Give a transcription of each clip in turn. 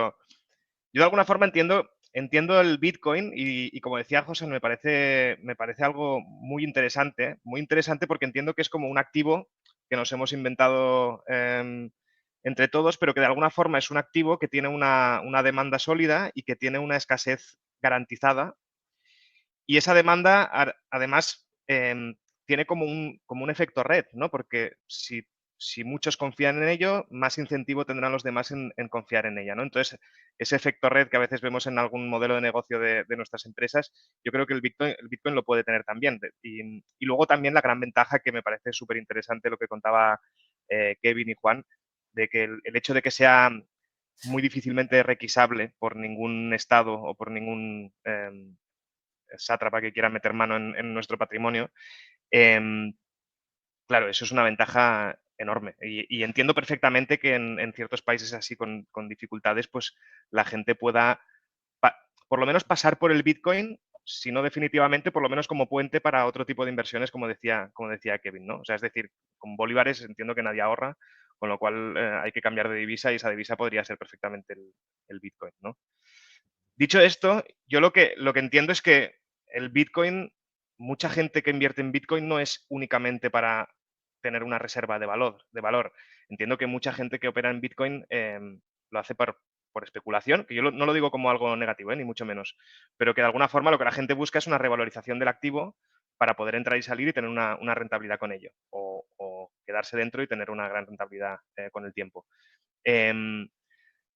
pero yo de alguna forma entiendo el Bitcoin y como decía José, me parece algo muy interesante porque entiendo que es como un activo que nos hemos inventado entre todos, pero que de alguna forma es un activo que tiene una demanda sólida y que tiene una escasez garantizada. Y esa demanda, además, tiene como un efecto red, ¿no? Porque si muchos confían en ello, más incentivo tendrán los demás en confiar en ella, ¿no? Entonces, ese efecto red que a veces vemos en algún modelo de negocio de nuestras empresas, yo creo que el Bitcoin lo puede tener también. Y luego también la gran ventaja que me parece súper interesante lo que contaba Kevin y Juan, de que el hecho de que sea muy difícilmente requisable por ningún estado o por ningún sátrapa que quiera meter mano en nuestro patrimonio, em, claro, eso es una ventaja enorme. Y entiendo perfectamente que en ciertos países así con dificultades, pues la gente pueda por lo menos pasar por el Bitcoin, si no definitivamente, por lo menos como puente para otro tipo de inversiones, como decía Kevin, ¿no? O sea, es decir, con bolívares entiendo que nadie ahorra, con lo cual hay que cambiar de divisa y esa divisa podría ser perfectamente el Bitcoin, ¿no? Dicho esto, yo lo que entiendo es que el Bitcoin, mucha gente que invierte en Bitcoin no es únicamente para tener una reserva de valor. Entiendo que mucha gente que opera en Bitcoin lo hace por especulación, que yo no lo digo como algo negativo, ni mucho menos, pero que de alguna forma lo que la gente busca es una revalorización del activo para poder entrar y salir y tener una rentabilidad con ello, o quedarse dentro y tener una gran rentabilidad con el tiempo. Em,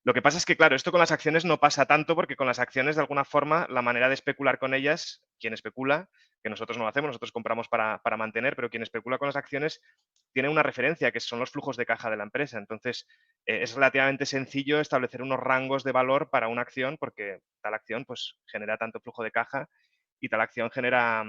lo que pasa es que, claro, esto con las acciones no pasa tanto porque con las acciones, de alguna forma, la manera de especular con ellas, quien especula, que nosotros no lo hacemos, nosotros compramos para mantener, pero quien especula con las acciones tiene una referencia, que son los flujos de caja de la empresa. Entonces, es relativamente sencillo establecer unos rangos de valor para una acción porque tal acción pues, genera tanto flujo de caja y tal acción genera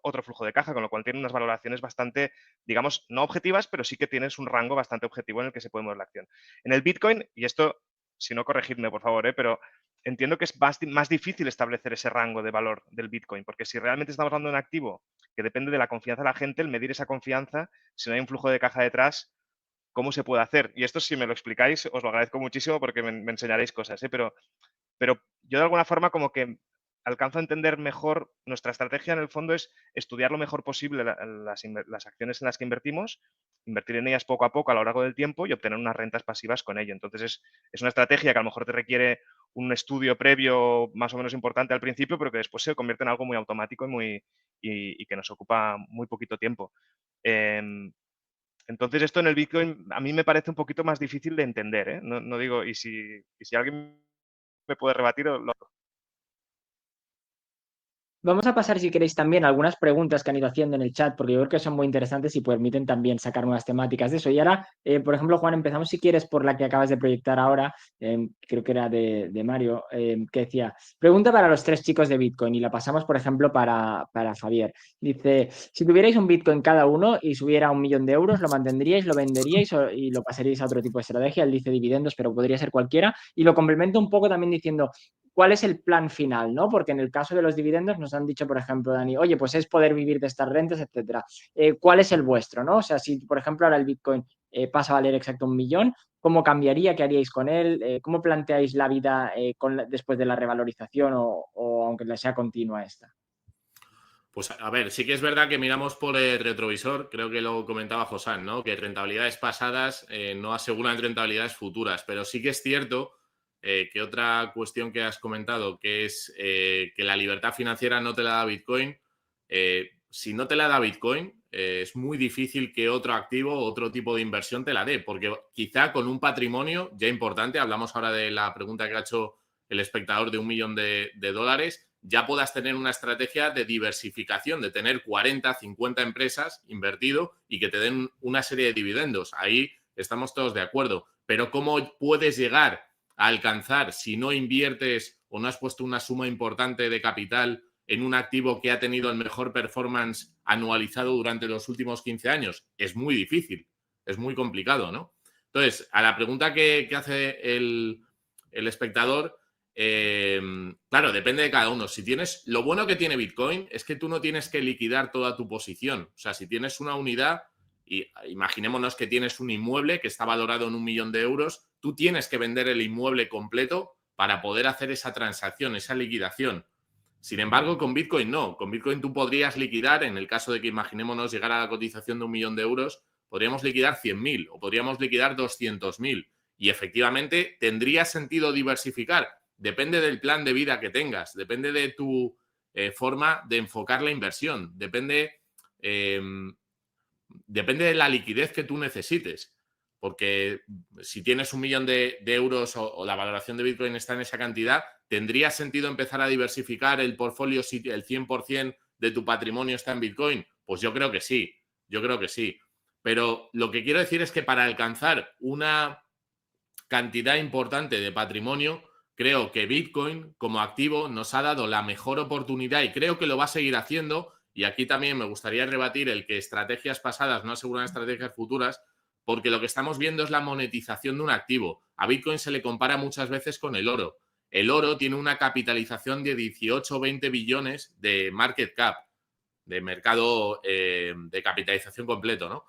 otro flujo de caja, con lo cual tiene unas valoraciones bastante, digamos, no objetivas, pero sí que tienes un rango bastante objetivo en el que se puede mover la acción. En el Bitcoin, y esto si no, corregidme, por favor, pero entiendo que es más difícil establecer ese rango de valor del Bitcoin, porque si realmente estamos hablando de un activo que depende de la confianza de la gente, el medir esa confianza, si no hay un flujo de caja detrás, ¿cómo se puede hacer? Y esto, si me lo explicáis, os lo agradezco muchísimo porque me enseñaréis cosas, pero yo de alguna forma como que alcanzo a entender mejor, nuestra estrategia en el fondo es estudiar lo mejor posible las acciones en las que invertimos, invertir en ellas poco a poco a lo largo del tiempo y obtener unas rentas pasivas con ello. Entonces es una estrategia que a lo mejor te requiere un estudio previo más o menos importante al principio, pero que después se convierte en algo muy automático y que nos ocupa muy poquito tiempo. Entonces esto en el Bitcoin a mí me parece un poquito más difícil de entender, ¿eh? No digo, y si alguien me puede rebatir, lo Vamos a pasar, si queréis, también algunas preguntas que han ido haciendo en el chat, porque yo creo que son muy interesantes y permiten también sacar nuevas temáticas de eso. Y ahora, por ejemplo, Juan, empezamos, si quieres, por la que acabas de proyectar ahora, creo que era de Mario, que decía, pregunta para los tres chicos de Bitcoin, y la pasamos, por ejemplo, para Javier. Dice, si tuvierais un Bitcoin cada uno y subiera 1 millón de euros, ¿lo mantendríais, lo venderíais y lo pasaríais a otro tipo de estrategia? Él dice dividendos, pero podría ser cualquiera. Y lo complemento un poco también diciendo, ¿cuál es el plan final? ¿No? Porque en el caso de los dividendos nos han dicho, por ejemplo, Dani, oye, pues es poder vivir de estas rentas, etcétera. ¿Cuál es el vuestro? ¿No? O sea, si, por ejemplo, ahora el Bitcoin pasa a valer exacto 1 millón, ¿cómo cambiaría? ¿Qué haríais con él? ¿Cómo planteáis la vida después de la revalorización o aunque sea continua esta? Pues a ver, sí que es verdad que miramos por el retrovisor, creo que lo comentaba Josán, ¿no? Que rentabilidades pasadas no aseguran rentabilidades futuras, pero sí que es cierto que otra cuestión que has comentado, que es que la libertad financiera no te la da Bitcoin, si no te la da Bitcoin, es muy difícil que otro activo, otro tipo de inversión te la dé, porque quizá con un patrimonio ya importante, hablamos ahora de la pregunta que ha hecho el espectador de 1 millón de dólares, ya puedas tener una estrategia de diversificación, de tener 40, 50 empresas invertido y que te den una serie de dividendos. Ahí estamos todos de acuerdo. Pero ¿cómo puedes llegar a alcanzar si no inviertes o no has puesto una suma importante de capital en un activo que ha tenido el mejor performance anualizado durante los últimos 15 años? Es muy difícil, es muy complicado, ¿no? Entonces, a la pregunta que hace el espectador, claro, depende de cada uno. Si tienes, lo bueno que tiene Bitcoin es que tú no tienes que liquidar toda tu posición. O sea, si tienes una unidad, y imaginémonos que tienes un inmueble que está valorado en 1 millón de euros, tú tienes que vender el inmueble completo para poder hacer esa transacción, esa liquidación. Sin embargo, con Bitcoin no. Con Bitcoin tú podrías liquidar, en el caso de que imaginémonos llegar a la cotización de 1 millón de euros, podríamos liquidar 100.000 o podríamos liquidar 200.000. Y efectivamente tendría sentido diversificar. Depende del plan de vida que tengas, depende de tu forma de enfocar la inversión, depende de la liquidez que tú necesites. Porque si tienes 1 millón de euros o la valoración de Bitcoin está en esa cantidad, ¿tendría sentido empezar a diversificar el portfolio si el 100% de tu patrimonio está en Bitcoin? Pues yo creo que sí, Pero lo que quiero decir es que para alcanzar una cantidad importante de patrimonio, creo que Bitcoin como activo nos ha dado la mejor oportunidad y creo que lo va a seguir haciendo. Y aquí también me gustaría rebatir el que estrategias pasadas no aseguran estrategias futuras, porque lo que estamos viendo es la monetización de un activo. A Bitcoin se le compara muchas veces con el oro. El oro tiene una capitalización de 18 o 20 billones de market cap, de mercado de capitalización completo, ¿no?